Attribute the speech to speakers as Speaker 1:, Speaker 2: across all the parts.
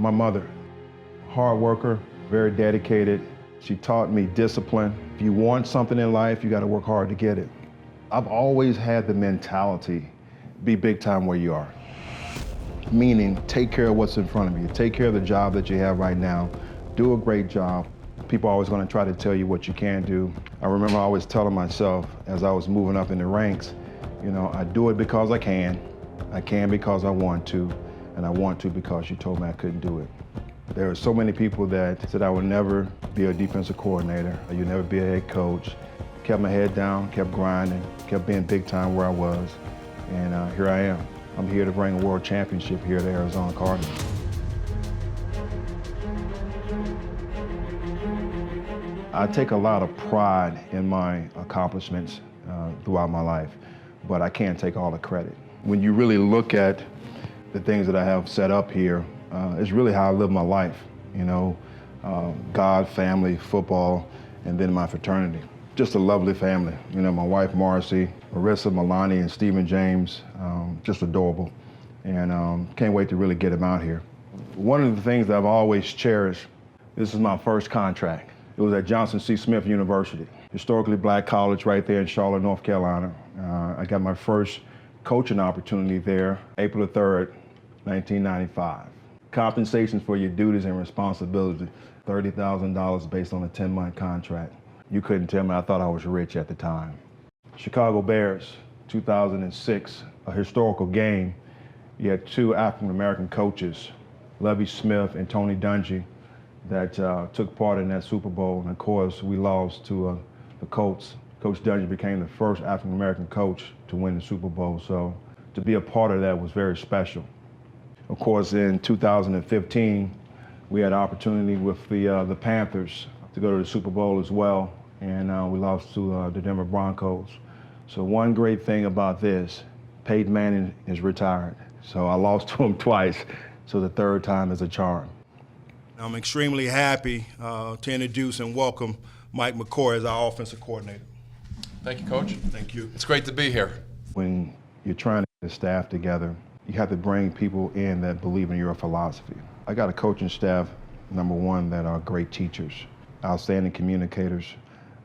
Speaker 1: My mother, hard worker, very dedicated. She taught me discipline. If you want something in life, you got to work hard to get it. I've always had the mentality, be big time where you are. Meaning, take care of what's in front of you. Take care of the job that you have right now. Do a great job. People are always going to try to tell you what you can do. I remember always telling myself as I was moving up in the ranks, you know, I do it because I can because I want to, and I want to because you told me I couldn't do it. There are so many people that said I would never be a defensive coordinator, or you'd never be a head coach. Kept my head down, kept grinding, kept being big time where I was, and here I am. I'm here to bring a world championship here to Arizona Cardinals. I take a lot of pride in my accomplishments throughout my life, but I can't take all the credit. When you really look at the things that I have set up here, it's really how I live my life, you know, God, family, football, and then my fraternity. Just a lovely family. You know, my wife, Marcy, Marissa, Milani, and Stephen James, just adorable. And can't wait to really get them out here. One of the things that I've always cherished, this is my first contract. It was at Johnson C. Smith University, historically black college right there in Charlotte, North Carolina. I got my first coaching opportunity there, April 3rd, 1995. Compensation for your duties and responsibilities, $30,000 based on a 10-month contract. You couldn't tell me I thought I was rich at the time. Chicago Bears, 2006, a historical game. You had two African-American coaches, Lovie Smith and Tony Dungy, that took part in that Super Bowl. And of course, we lost to the Colts. Coach Dungy became the first African-American coach to win the Super Bowl. So to be a part of that was very special. Of course, in 2015, we had an opportunity with the Panthers to go to the Super Bowl as well, and we lost to the Denver Broncos. So one great thing about this, Peyton Manning is retired. So I lost to him twice, so the third time is a charm. I'm extremely happy to introduce and welcome Mike McCoy as our offensive coordinator.
Speaker 2: Thank you, Coach.
Speaker 1: Thank you.
Speaker 2: It's great to be here.
Speaker 1: When you're trying to get a staff together, you have to bring people in that believe in your philosophy. I got a coaching staff, number one, that are great teachers, outstanding communicators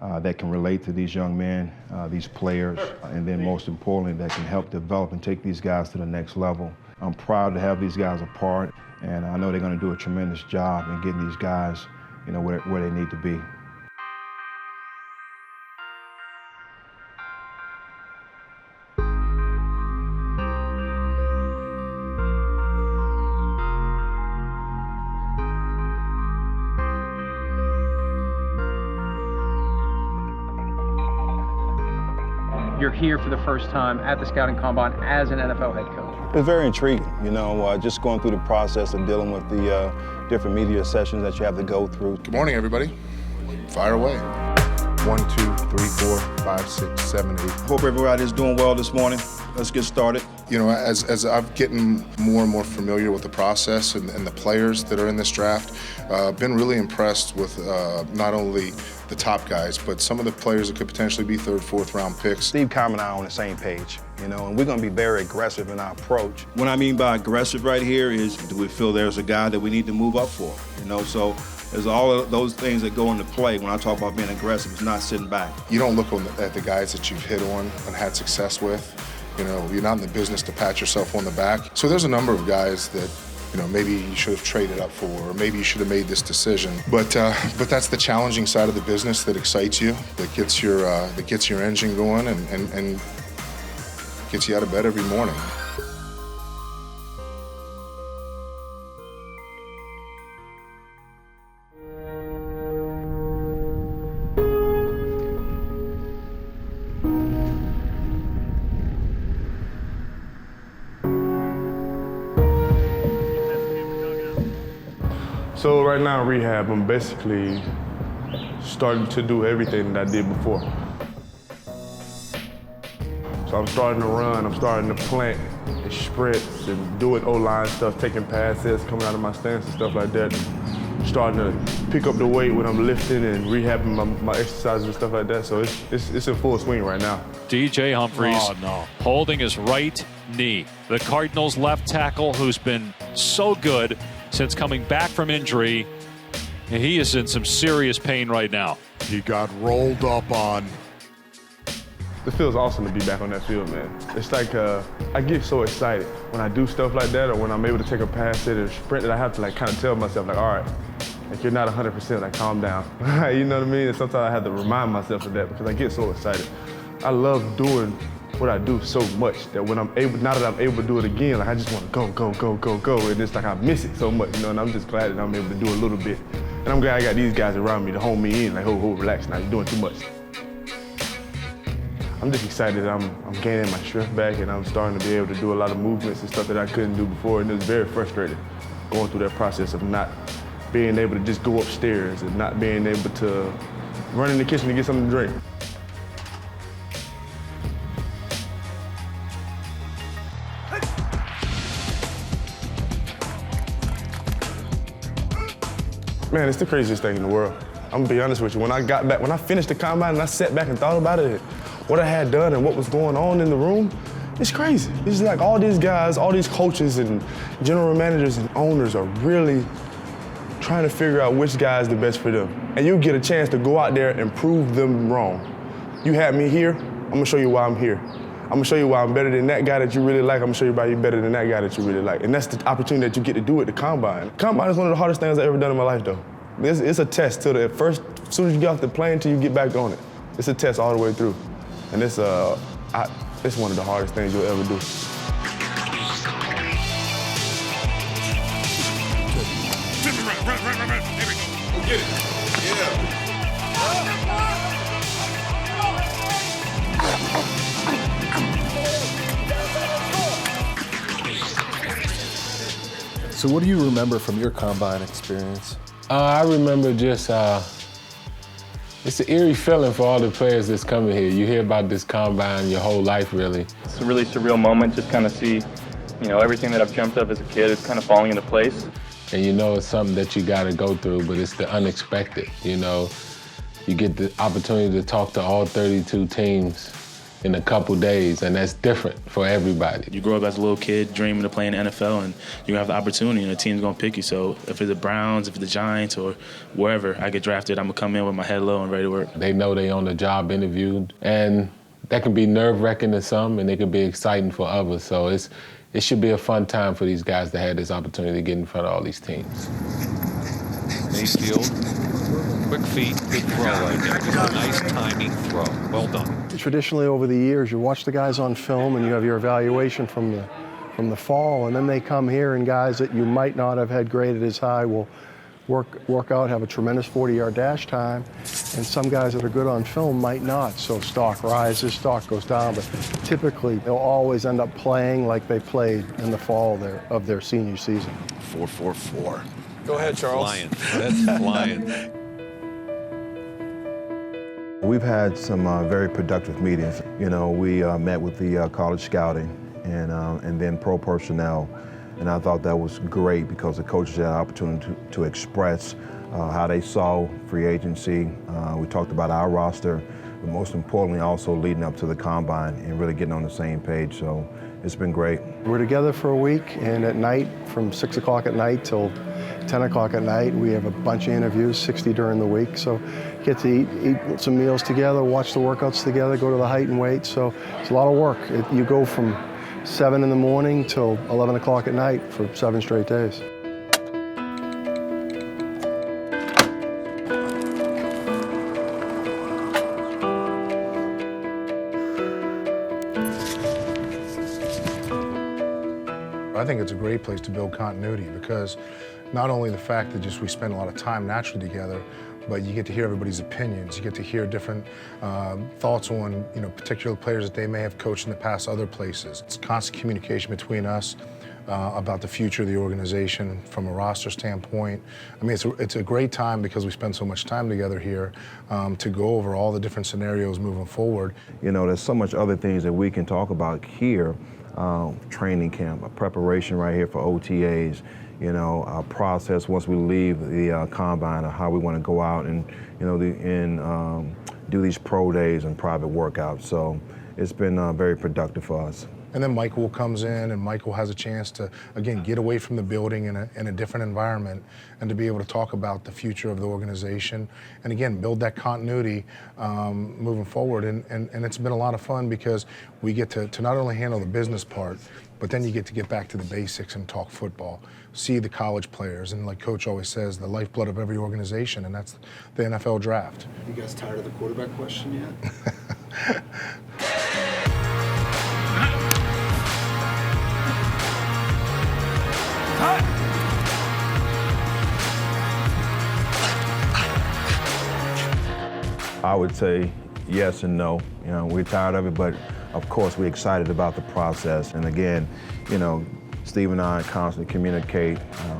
Speaker 1: that can relate to these young men, these players, and then most importantly, that can help develop and take these guys to the next level. I'm proud to have these guys a part, and I know they're going to do a tremendous job in getting these guys, you know, where they need to be.
Speaker 3: You're here for the first time at the Scouting Combine as an NFL head coach.
Speaker 1: It's very intriguing, you know, just going through the process of dealing with the different media sessions that you have to go through.
Speaker 4: Good morning, everybody. Fire away. 1, 2, 3, 4, 5, 6, 7, 8.
Speaker 1: Hope everybody is doing well this morning. Let's get started.
Speaker 4: You know, as I've getting more and more familiar with the process and the players that are in this draft, been really impressed with not only the top guys, but some of the players that could potentially be 3rd, 4th round picks.
Speaker 1: Steve Keim and I are on the same page, you know, and we're going to be very aggressive in our approach. What I mean by aggressive right here is, do we feel there's a guy that we need to move up for, you know? So there's all of those things that go into play when I talk about being aggressive. It's not sitting back.
Speaker 4: You don't look at the guys that you've hit on and had success with. You know, you're not in the business to pat yourself on the back. So there's a number of guys that, you know, maybe you should have traded up for, or maybe you should have made this decision. But that's the challenging side of the business that excites you, that gets your engine going and gets you out of bed every morning.
Speaker 5: So right now in rehab, I'm basically starting to do everything that I did before. So I'm starting to run, I'm starting to plant and sprints and doing O-line stuff, taking passes, coming out of my stance and stuff like that. Starting to pick up the weight when I'm lifting and rehabbing my exercises and stuff like that. So it's in full swing right now.
Speaker 6: DJ Humphries holding his right knee. The Cardinals left tackle who's been so good since coming back from injury. And he is in some serious pain right now.
Speaker 7: He got rolled up on.
Speaker 5: It feels awesome to be back on that field, man. It's like I get so excited when I do stuff like that, or when I'm able to take a pass hit or sprint, that I have to like kind of tell myself like, all right, like you're not 100%, like calm down. You know what I mean? And sometimes I have to remind myself of that because I get so excited. I love doing what I do so much that when I'm able, now that I'm able to do it again, like I just want to go, go, go, go, go. And it's like I miss it so much, you know, and I'm just glad that I'm able to do a little bit. And I'm glad I got these guys around me to hold me in, like, oh, relax now, you're doing too much. I'm just excited that I'm gaining my strength back and I'm starting to be able to do a lot of movements and stuff that I couldn't do before, and it was very frustrating going through that process of not being able to just go upstairs and not being able to run in the kitchen to get something to drink. Man, it's the craziest thing in the world. I'm gonna be honest with you. When I got back, when I finished the combine and I sat back and thought about it, what I had done and what was going on in the room, it's crazy. It's like all these guys, all these coaches and general managers and owners are really trying to figure out which guy is the best for them. And you get a chance to go out there and prove them wrong. You had me here, I'm gonna show you why I'm here. I'm gonna show you why I'm better than that guy that you really like. I'm gonna show you why you're better than that guy that you really like. And that's the opportunity that you get to do at the Combine. Combine is one of the hardest things I've ever done in my life, though. It's a test till the first, as soon as you get off the plane till you get back on it. It's a test all the way through. And it's one of the hardest things you'll ever do.
Speaker 7: Run. Here we go. Go get it. Yeah.
Speaker 8: So what do you remember from your Combine experience?
Speaker 9: I remember just, it's an eerie feeling for all the players that's coming here. You hear about this Combine your whole life, really.
Speaker 10: It's a really surreal moment, just kind of see, you know, everything that I've dreamt of as a kid is kind of falling into place.
Speaker 9: And you know it's something that you gotta go through, but it's the unexpected, you know. You get the opportunity to talk to all 32 teams in a couple days, and that's different for everybody.
Speaker 11: You grow up as a little kid dreaming of playing in the NFL, and you have the opportunity, and the team's gonna pick you. So if it's the Browns, if it's the Giants, or wherever I get drafted, I'm gonna come in with my head low and ready to work.
Speaker 9: They know they on the job interview, and that can be nerve-wracking to some, and it can be exciting for others. So it should be a fun time for these guys to have this opportunity to get in front of all these teams.
Speaker 6: Mayfield, quick feet, good throw right there. Just a nice timing throw. Well done.
Speaker 8: Traditionally over the years, you watch the guys on film and you have your evaluation from the fall, and then they come here and guys that you might not have had graded as high will work out, have a tremendous 40-yard dash time, and some guys that are good on film might not. So stock rises, stock goes down, but typically they'll always end up playing like they played in the fall of their senior season.
Speaker 7: 4-4-4.
Speaker 8: Go ahead, Charles.
Speaker 6: Flying. That's flying.
Speaker 1: We've had some very productive meetings. You know, we met with the college scouting and then pro personnel, and I thought that was great because the coaches had an opportunity to express how they saw free agency. We talked about our roster, but most importantly also leading up to the Combine and really getting on the same page. So it's been great. We're together for a week, and at night, from 6 o'clock at night till 10 o'clock at night, we have a bunch of interviews, 60 during the week. So get to eat some meals together, watch the workouts together, go to the height and weight. So it's a lot of work. You go from 7 in the morning till 11 o'clock at night for 7 straight days.
Speaker 4: I think it's a great place to build continuity because not only the fact that just we spend a lot of time naturally together, but you get to hear everybody's opinions. You get to hear different thoughts on, you know, particular players that they may have coached in the past other places. It's constant communication between us about the future of the organization from a roster standpoint. I mean, it's a great time because we spend so much time together here to go over all the different scenarios moving forward.
Speaker 1: You know, there's so much other things that we can talk about here. Training camp, a preparation right here for OTAs, you know, our process once we leave the Combine, or how we want to go out and, you know, do these pro days and private workouts. So it's been very productive for us.
Speaker 4: And then Michael comes in, and Michael has a chance to, again, get away from the building in a different environment and to be able to talk about the future of the organization and, again, build that continuity moving forward. And it's been a lot of fun because we get to not only handle the business part, but then you get to get back to the basics and talk football, see the college players, and like Coach always says, the lifeblood of every organization, and that's the NFL draft.
Speaker 12: You guys tired of the quarterback question yet?
Speaker 1: I would say yes and no. You know, we're tired of it, but of course we're excited about the process. And again, you know, Steve and I constantly communicate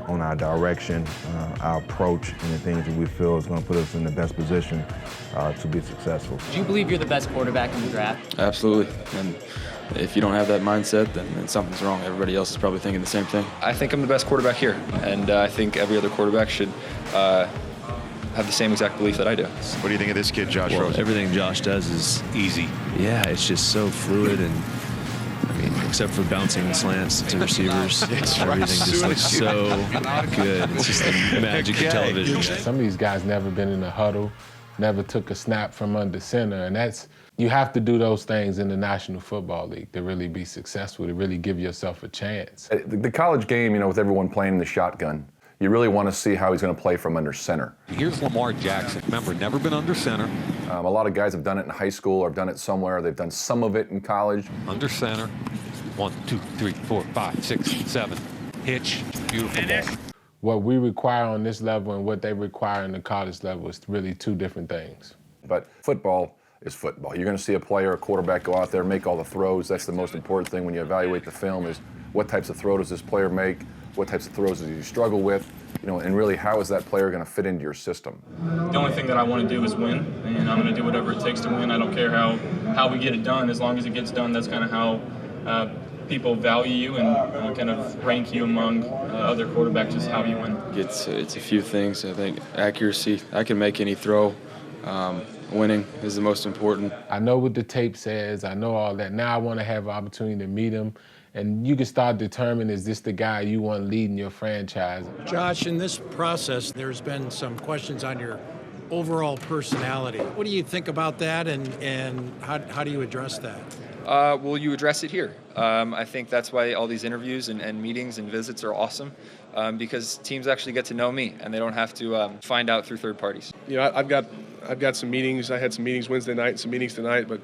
Speaker 1: on our direction, our approach, and the things that we feel is going to put us in the best position to be successful.
Speaker 13: Do you believe you're the best quarterback in the draft?
Speaker 14: Absolutely. And if you don't have that mindset, then something's wrong. Everybody else is probably thinking the same thing. I think I'm the best quarterback here, and I think every other quarterback should have the same exact belief that I do.
Speaker 15: What do you think of this kid, Josh
Speaker 16: Well,
Speaker 15: Rosen?
Speaker 16: everything Josh does is easy. Yeah, it's just so fluid, and I mean, except for bouncing slants to receivers, everything just looks so good. It's just the magic of television.
Speaker 9: Some of these guys never been in a huddle, never took a snap from under center, and that's, you have to do those things in the National Football League to really be successful, to really give yourself a chance.
Speaker 17: The college game, you know, with everyone playing in the shotgun, you really want to see how he's going to play from under center.
Speaker 6: Here's Lamar Jackson. Remember, never been under center.
Speaker 17: A lot of guys have done it in high school or have done it somewhere. They've done some of it in college.
Speaker 6: Under center. 1, 2, 3, 4, 5, 6, 7. Hitch. Beautiful ball.
Speaker 9: What we require on this level and what they require in the college level is really two different things.
Speaker 17: But football is football. You're going to see a player, a quarterback go out there and make all the throws. That's the most important thing when you evaluate the film is what types of throws does this player make? What types of throws does he struggle with? You know, and really, how is that player going to fit into your system?
Speaker 10: The only thing that I want to do is win, and I'm going to do whatever it takes to win. I don't care how we get it done. As long as it gets done, that's kind of how people value you and kind of rank you among other quarterbacks, is how you win.
Speaker 14: It's a few things. I think accuracy. I can make any throw. Winning is the most important.
Speaker 9: I know what the tape says. I know all that. Now I want to have an opportunity to meet him. And you can start determining, is this the guy you want leading your franchise?
Speaker 18: Josh, in this process, there's been some questions on your overall personality. What do you think about that, and how do you address that?
Speaker 14: Well, you address it here. I think that's why all these interviews and meetings and visits are awesome, because teams actually get to know me, and they don't have to find out through third parties.
Speaker 19: You know, I've got some meetings. I had some meetings Wednesday night and some meetings tonight, but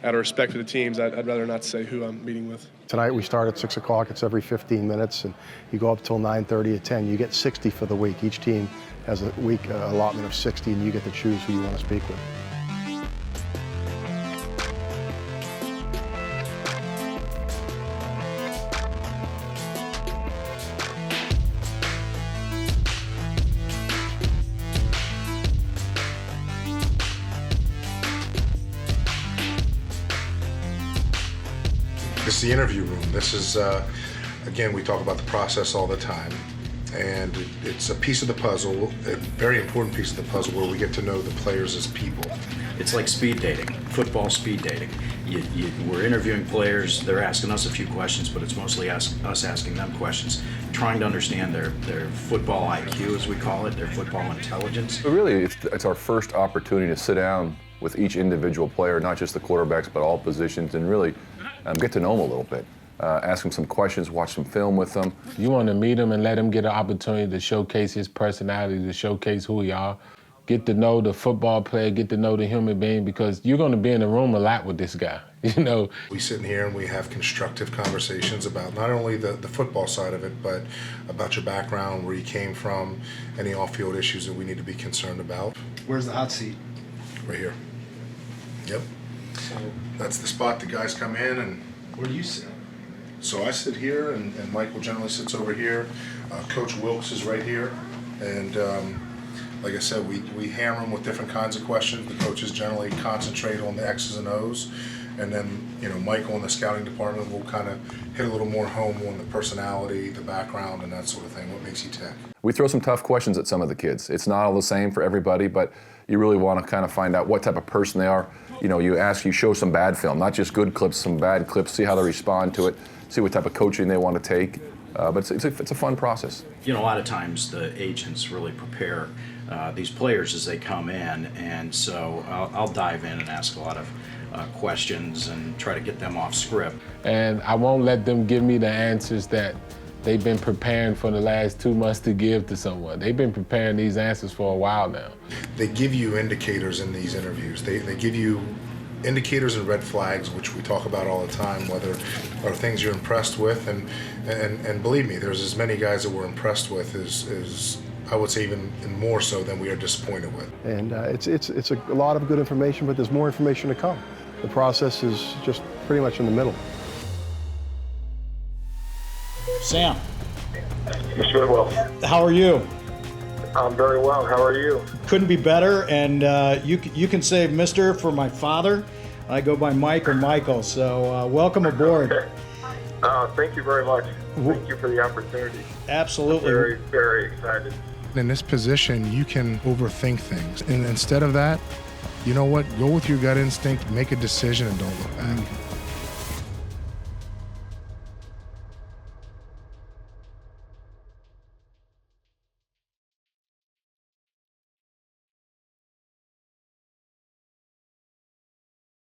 Speaker 19: out of respect for the teams, I'd rather not say who I'm meeting with.
Speaker 8: Tonight we start at 6 o'clock. It's every 15 minutes, and you go up till 9:30 at 10. You get 60 for the week. Each team has a week allotment of 60, and you get to choose who you want to speak with.
Speaker 4: This is the interview room. This is, again, we talk about the process all the time. And it's a piece of the puzzle, a very important piece of the puzzle where we get to know the players as people.
Speaker 12: It's like speed dating, football speed dating. We're interviewing players, they're asking us a few questions, but it's mostly us asking them questions, trying to understand their football IQ, as we call it, their football intelligence.
Speaker 17: But really, it's our first opportunity to sit down with each individual player, not just the quarterbacks, but all positions, and really get to know them a little bit. Ask him some questions, watch some film with them.
Speaker 9: You want to meet him and let him get an opportunity to showcase his personality, to showcase who he are. Get to know the football player, get to know the human being, because you're going to be in the room a lot with this guy, you know.
Speaker 4: We sit in here and we have constructive conversations about not only the football side of it, but about your background, where you came from, any off-field issues that we need to be concerned about.
Speaker 12: Where's the hot seat?
Speaker 4: Right here. Yep. So that's the spot the guys come in, and
Speaker 12: where do you sit?
Speaker 4: So I sit here, and Michael generally sits over here. Coach Wilks is right here, and like I said, we hammer them with different kinds of questions. The coaches generally concentrate on the X's and O's, and then Michael in the scouting department will kind of hit a little more home on the personality, the background, and that sort of thing. What makes you tick?
Speaker 17: We throw some tough questions at some of the kids. It's not all the same for everybody, but you really want to kind of find out what type of person they are. you show some bad film, not just good clips, some bad clips, see how they respond to it, see what type of coaching they want to take. But it's a fun process.
Speaker 12: A lot of times the agents really prepare these players as they come in, and so I'll dive in and ask a lot of questions and try to get them off script.
Speaker 9: And I won't let them give me the answers that they've been preparing for the last 2 months to give to someone. They've been preparing these answers for a while now.
Speaker 4: They give you indicators in these interviews. They give you indicators and red flags, which we talk about all the time, whether are things you're impressed with, and believe me, there's as many guys that we're impressed with as I would say even more so than we are disappointed with.
Speaker 8: And it's a lot of good information, but there's more information to come. The process is just pretty much in the middle.
Speaker 15: Sam.
Speaker 20: Mr. Wilks.
Speaker 15: How are you?
Speaker 20: I'm very well. How are you?
Speaker 15: Couldn't be better. And you can say Mr. for my father. I go by Mike or Michael. So welcome aboard.
Speaker 20: Okay. Thank you very much. Thank you for the opportunity.
Speaker 15: Absolutely.
Speaker 20: I'm very, very excited.
Speaker 4: In this position, you can overthink things. And instead of that, you know what? Go with your gut instinct, make a decision, and don't look back.